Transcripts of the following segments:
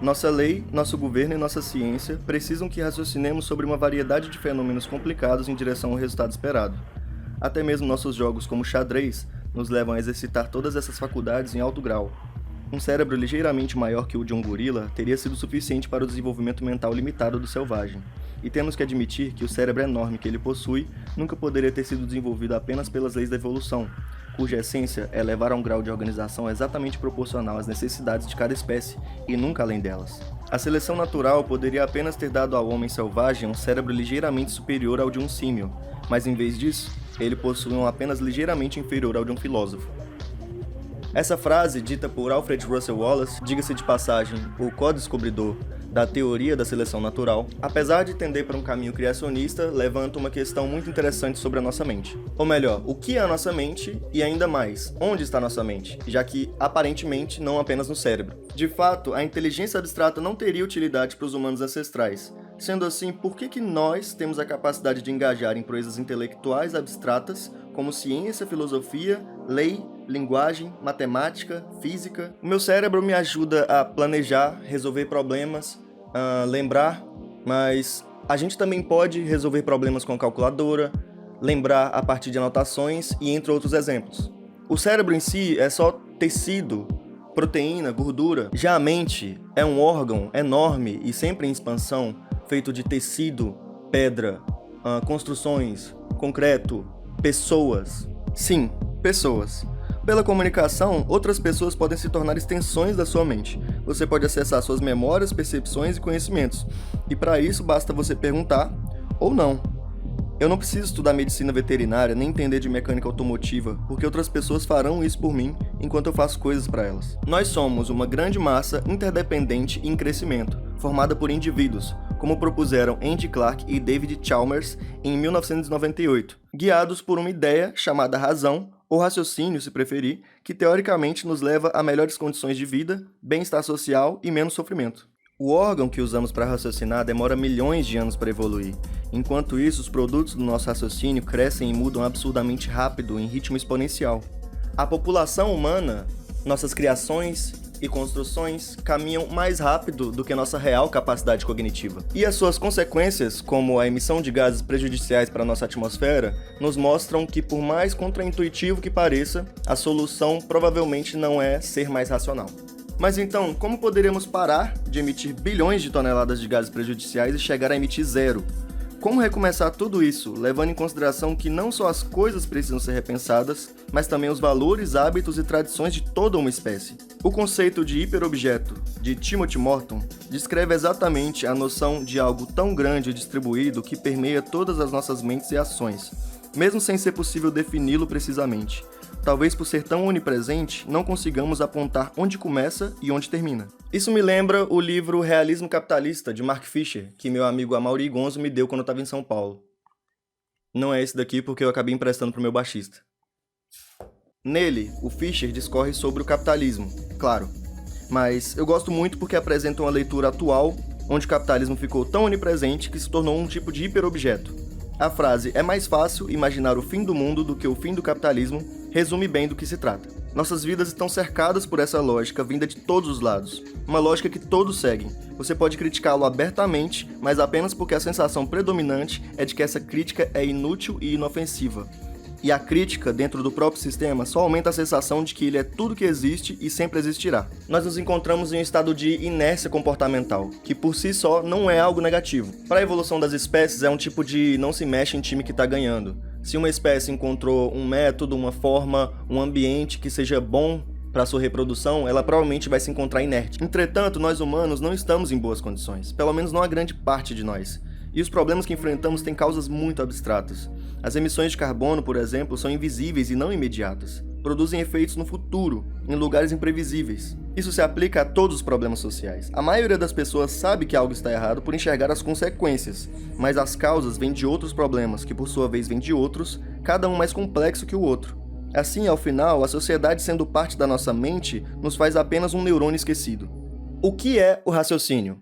Nossa lei, nosso governo e nossa ciência precisam que raciocinemos sobre uma variedade de fenômenos complicados em direção ao resultado esperado. Até mesmo nossos jogos como xadrez nos levam a exercitar todas essas faculdades em alto grau. Um cérebro ligeiramente maior que o de um gorila teria sido suficiente para o desenvolvimento mental limitado do selvagem. E temos que admitir que o cérebro enorme que ele possui nunca poderia ter sido desenvolvido apenas pelas leis da evolução, cuja essência é levar a um grau de organização exatamente proporcional às necessidades de cada espécie, e nunca além delas. A seleção natural poderia apenas ter dado ao homem selvagem um cérebro ligeiramente superior ao de um símio, mas em vez disso, ele possui um apenas ligeiramente inferior ao de um filósofo. Essa frase, dita por Alfred Russel Wallace, diga-se de passagem, o co-descobridor da teoria da seleção natural, apesar de tender para um caminho criacionista, levanta uma questão muito interessante sobre a nossa mente. Ou melhor, o que é a nossa mente e ainda mais, onde está a nossa mente, já que, aparentemente, não apenas no cérebro. De fato, a inteligência abstrata não teria utilidade para os humanos ancestrais. Sendo assim, por que nós temos a capacidade de engajar em proezas intelectuais abstratas, como ciência, filosofia, lei, linguagem, matemática, física? O meu cérebro me ajuda a planejar, resolver problemas, lembrar, mas a gente também pode resolver problemas com a calculadora, lembrar a partir de anotações e entre outros exemplos. O cérebro em si é só tecido, proteína, gordura. Já a mente é um órgão enorme e sempre em expansão, feito de tecido, pedra, construções, concreto, pessoas. Sim, pessoas. Pela comunicação, outras pessoas podem se tornar extensões da sua mente. Você pode acessar suas memórias, percepções e conhecimentos. E para isso basta você perguntar ou não. Eu não preciso estudar medicina veterinária nem entender de mecânica automotiva, porque outras pessoas farão isso por mim enquanto eu faço coisas para elas. Nós somos uma grande massa interdependente e em crescimento, formada por indivíduos, como propuseram Andy Clark e David Chalmers em 1998, guiados por uma ideia chamada razão, ou raciocínio, se preferir, que teoricamente nos leva a melhores condições de vida, bem-estar social e menos sofrimento. O órgão que usamos para raciocinar demora milhões de anos para evoluir. Enquanto isso, os produtos do nosso raciocínio crescem e mudam absurdamente rápido, em ritmo exponencial. A população humana, nossas criações e construções caminham mais rápido do que nossa real capacidade cognitiva. E as suas consequências, como a emissão de gases prejudiciais para a nossa atmosfera, nos mostram que, por mais contraintuitivo que pareça, a solução provavelmente não é ser mais racional. Mas então, como poderíamos parar de emitir bilhões de toneladas de gases prejudiciais e chegar a emitir zero? Como recomeçar tudo isso, levando em consideração que não só as coisas precisam ser repensadas, mas também os valores, hábitos e tradições de toda uma espécie? O conceito de hiperobjeto, de Timothy Morton, descreve exatamente a noção de algo tão grande e distribuído que permeia todas as nossas mentes e ações, mesmo sem ser possível defini-lo precisamente. Talvez por ser tão onipresente, não consigamos apontar onde começa e onde termina. Isso me lembra o livro Realismo Capitalista, de Mark Fisher, que meu amigo Amaury Gonzo me deu quando eu estava em São Paulo. Não é esse daqui porque eu acabei emprestando pro meu baixista. Nele, o Fisher discorre sobre o capitalismo, claro. Mas eu gosto muito porque apresenta uma leitura atual, onde o capitalismo ficou tão onipresente que se tornou um tipo de hiperobjeto. A frase "é mais fácil imaginar o fim do mundo do que o fim do capitalismo" resume bem do que se trata. Nossas vidas estão cercadas por essa lógica vinda de todos os lados. Uma lógica que todos seguem. Você pode criticá-lo abertamente, mas apenas porque a sensação predominante é de que essa crítica é inútil e inofensiva. E a crítica, dentro do próprio sistema, só aumenta a sensação de que ele é tudo que existe e sempre existirá. Nós nos encontramos em um estado de inércia comportamental, que por si só não é algo negativo. Para a evolução das espécies, é um tipo de não se mexe em time que está ganhando. Se uma espécie encontrou um método, uma forma, um ambiente que seja bom para sua reprodução, ela provavelmente vai se encontrar inerte. Entretanto, nós humanos não estamos em boas condições, pelo menos não a grande parte de nós. E os problemas que enfrentamos têm causas muito abstratas. As emissões de carbono, por exemplo, são invisíveis e não imediatas. Produzem efeitos no futuro, em lugares imprevisíveis. Isso se aplica a todos os problemas sociais. A maioria das pessoas sabe que algo está errado por enxergar as consequências, mas as causas vêm de outros problemas, que por sua vez vêm de outros, cada um mais complexo que o outro. Assim, ao final, a sociedade sendo parte da nossa mente, nos faz apenas um neurônio esquecido. O que é o raciocínio?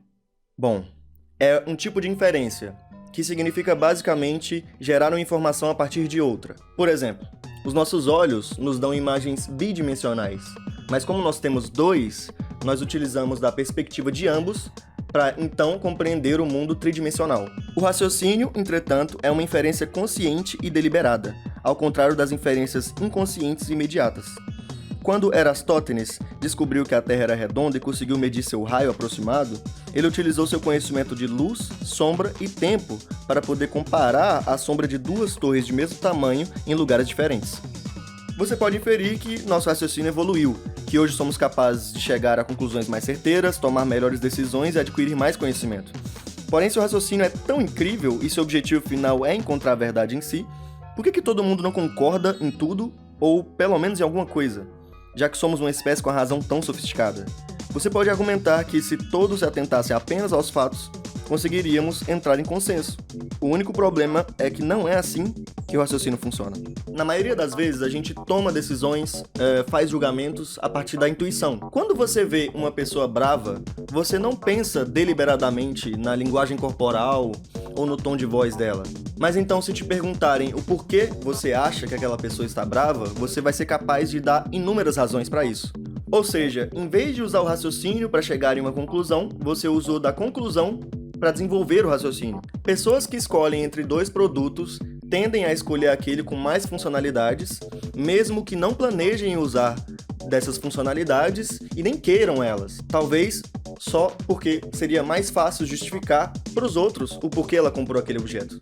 Bom, é um tipo de inferência, que significa basicamente gerar uma informação a partir de outra. Por exemplo, os nossos olhos nos dão imagens bidimensionais, mas como nós temos dois, nós utilizamos da perspectiva de ambos para então compreender o mundo tridimensional. O raciocínio, entretanto, é uma inferência consciente e deliberada, ao contrário das inferências inconscientes e imediatas. Quando Erastótenes descobriu que a Terra era redonda e conseguiu medir seu raio aproximado, ele utilizou seu conhecimento de luz, sombra e tempo para poder comparar a sombra de duas torres de mesmo tamanho em lugares diferentes. Você pode inferir que nosso raciocínio evoluiu, que hoje somos capazes de chegar a conclusões mais certeiras, tomar melhores decisões e adquirir mais conhecimento. Porém, se o raciocínio é tão incrível e seu objetivo final é encontrar a verdade em si, por que todo mundo não concorda em tudo, ou pelo menos em alguma coisa? Já que somos uma espécie com a razão tão sofisticada. Você pode argumentar que se todos se atentassem apenas aos fatos, conseguiríamos entrar em consenso. O único problema é que não é assim que o raciocínio funciona. Na maioria das vezes, a gente toma decisões, faz julgamentos a partir da intuição. Quando você vê uma pessoa brava, você não pensa deliberadamente na linguagem corporal ou no tom de voz dela. Mas então, se te perguntarem o porquê você acha que aquela pessoa está brava, você vai ser capaz de dar inúmeras razões para isso. Ou seja, em vez de usar o raciocínio para chegar em uma conclusão, você usou da conclusão para desenvolver o raciocínio. Pessoas que escolhem entre dois produtos tendem a escolher aquele com mais funcionalidades, mesmo que não planejem usar dessas funcionalidades e nem queiram elas. Talvez só porque seria mais fácil justificar para os outros o porquê ela comprou aquele objeto.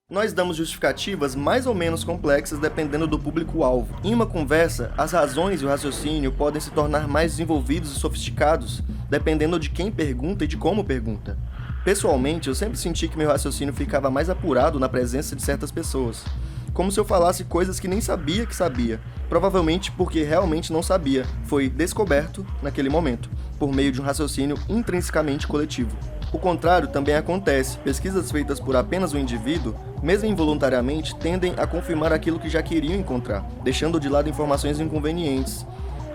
Nós damos justificativas mais ou menos complexas dependendo do público-alvo. Em uma conversa, as razões e o raciocínio podem se tornar mais desenvolvidos e sofisticados, dependendo de quem pergunta e de como pergunta. Pessoalmente, eu sempre senti que meu raciocínio ficava mais apurado na presença de certas pessoas. Como se eu falasse coisas que nem sabia que sabia, provavelmente porque realmente não sabia. Foi descoberto naquele momento, por meio de um raciocínio intrinsecamente coletivo. O contrário também acontece. Pesquisas feitas por apenas um indivíduo, mesmo involuntariamente, tendem a confirmar aquilo que já queriam encontrar, deixando de lado informações inconvenientes.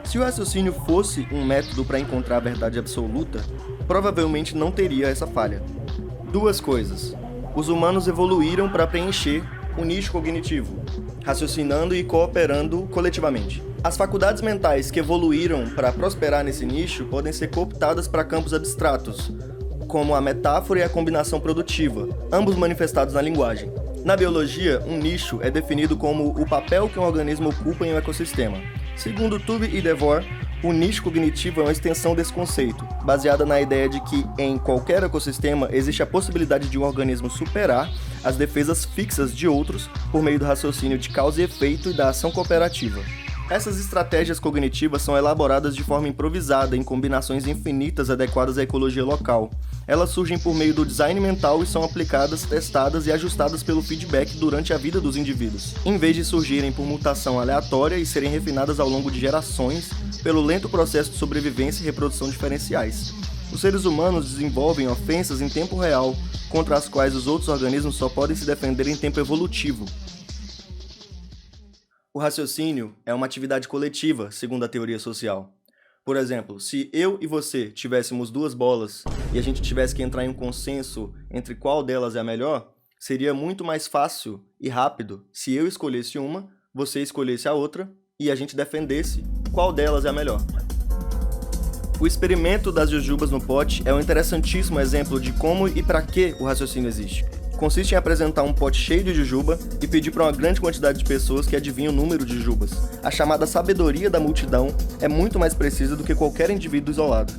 Se o raciocínio fosse um método para encontrar a verdade absoluta, provavelmente não teria essa falha. Duas coisas. Os humanos evoluíram para preencher o nicho cognitivo, raciocinando e cooperando coletivamente. As faculdades mentais que evoluíram para prosperar nesse nicho podem ser cooptadas para campos abstratos, como a metáfora e a combinação produtiva, ambos manifestados na linguagem. Na biologia, um nicho é definido como o papel que um organismo ocupa em um ecossistema. Segundo Tube e Devor, o nicho cognitivo é uma extensão desse conceito, baseada na ideia de que, em qualquer ecossistema, existe a possibilidade de um organismo superar as defesas fixas de outros por meio do raciocínio de causa e efeito e da ação cooperativa. Essas estratégias cognitivas são elaboradas de forma improvisada, em combinações infinitas adequadas à ecologia local. Elas surgem por meio do design mental e são aplicadas, testadas e ajustadas pelo feedback durante a vida dos indivíduos, em vez de surgirem por mutação aleatória e serem refinadas ao longo de gerações pelo lento processo de sobrevivência e reprodução diferenciais. Os seres humanos desenvolvem ofensas em tempo real, contra as quais os outros organismos só podem se defender em tempo evolutivo. O raciocínio é uma atividade coletiva, segundo a teoria social. Por exemplo, se eu e você tivéssemos duas bolas e a gente tivesse que entrar em um consenso entre qual delas é a melhor, seria muito mais fácil e rápido se eu escolhesse uma, você escolhesse a outra e a gente defendesse qual delas é a melhor. O experimento das jujubas no pote é um interessantíssimo exemplo de como e para que o raciocínio existe. Consiste em apresentar um pote cheio de jujuba e pedir para uma grande quantidade de pessoas que adivinhem o número de jujubas. A chamada sabedoria da multidão é muito mais precisa do que qualquer indivíduo isolado.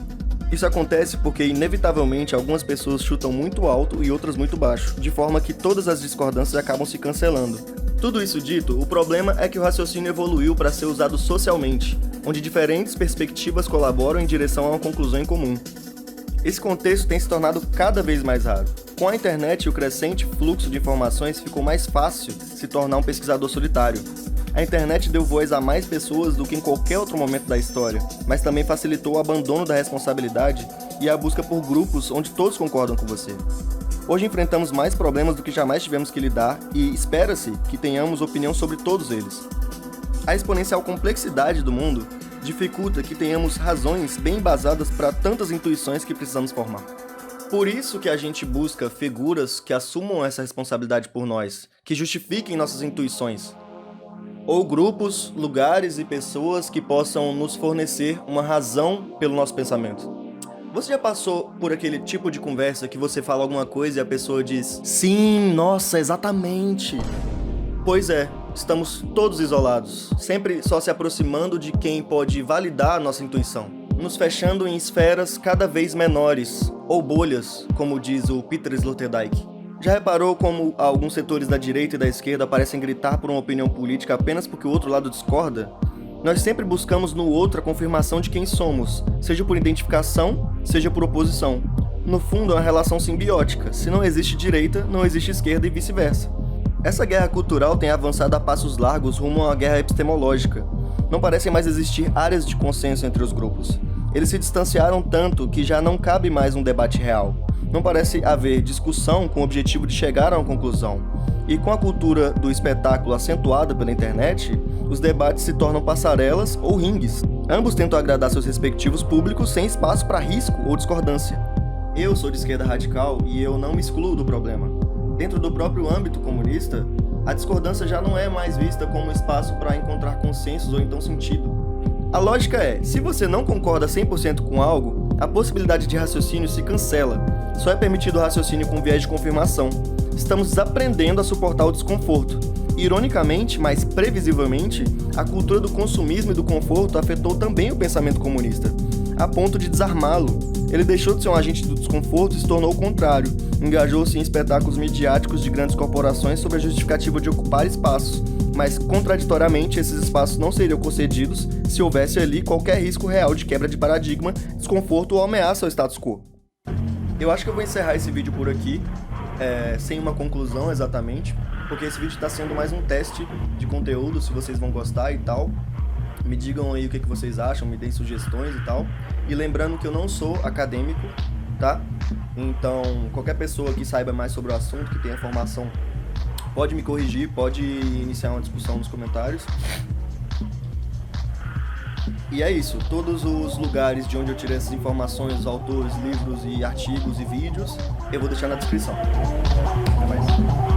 Isso acontece porque, inevitavelmente, algumas pessoas chutam muito alto e outras muito baixo, de forma que todas as discordâncias acabam se cancelando. Tudo isso dito, o problema é que o raciocínio evoluiu para ser usado socialmente, onde diferentes perspectivas colaboram em direção a uma conclusão em comum. Esse contexto tem se tornado cada vez mais raro. Com a internet e o crescente fluxo de informações, ficou mais fácil se tornar um pesquisador solitário. A internet deu voz a mais pessoas do que em qualquer outro momento da história, mas também facilitou o abandono da responsabilidade e a busca por grupos onde todos concordam com você. Hoje enfrentamos mais problemas do que jamais tivemos que lidar e espera-se que tenhamos opinião sobre todos eles. A exponencial complexidade do mundo dificulta que tenhamos razões bem embasadas para tantas intuições que precisamos formar. Por isso que a gente busca figuras que assumam essa responsabilidade por nós, que justifiquem nossas intuições. ou grupos, lugares e pessoas que possam nos fornecer uma razão pelo nosso pensamento. Você já passou por aquele tipo de conversa que você fala alguma coisa e a pessoa diz: sim, nossa, exatamente. Pois é, estamos todos isolados, sempre só se aproximando de quem pode validar a nossa intuição, nos fechando em esferas cada vez menores, ou bolhas, como diz o Peter Sloterdijk. Já reparou como alguns setores da direita e da esquerda parecem gritar por uma opinião política apenas porque o outro lado discorda? Nós sempre buscamos no outro a confirmação de quem somos, seja por identificação, seja por oposição. No fundo, é uma relação simbiótica. Se não existe direita, não existe esquerda e vice-versa. Essa guerra cultural tem avançado a passos largos rumo a uma guerra epistemológica. Não parecem mais existir áreas de consenso entre os grupos. Eles se distanciaram tanto que já não cabe mais um debate real. Não parece haver discussão com o objetivo de chegar a uma conclusão. E com a cultura do espetáculo acentuada pela internet, os debates se tornam passarelas ou ringues. Ambos tentam agradar seus respectivos públicos sem espaço para risco ou discordância. Eu sou de esquerda radical e eu não me excluo do problema. Dentro do próprio âmbito comunista, a discordância já não é mais vista como espaço para encontrar consensos ou então sentido. A lógica é, se você não concorda 100% com algo, a possibilidade de raciocínio se cancela. Só é permitido o raciocínio com viés de confirmação. Estamos desaprendendo a suportar o desconforto. Ironicamente, mas previsivelmente, a cultura do consumismo e do conforto afetou também o pensamento comunista, a ponto de desarmá-lo. Ele deixou de ser um agente do desconforto e se tornou o contrário. Engajou-se em espetáculos midiáticos de grandes corporações sob a justificativa de ocupar espaços, mas, contraditoriamente, esses espaços não seriam concedidos se houvesse ali qualquer risco real de quebra de paradigma, desconforto ou ameaça ao status quo. Eu acho que eu vou encerrar esse vídeo por aqui, sem uma conclusão exatamente, porque esse vídeo está sendo mais um teste de conteúdo, se vocês vão gostar e tal. Me digam aí o que vocês acham, me deem sugestões e tal. E lembrando que eu não sou acadêmico, tá? Então, qualquer pessoa que saiba mais sobre o assunto, que tenha formação, pode me corrigir, pode iniciar uma discussão nos comentários. E é isso, todos os lugares de onde eu tirei essas informações, os autores, livros e artigos e vídeos, eu vou deixar na descrição. Até mais.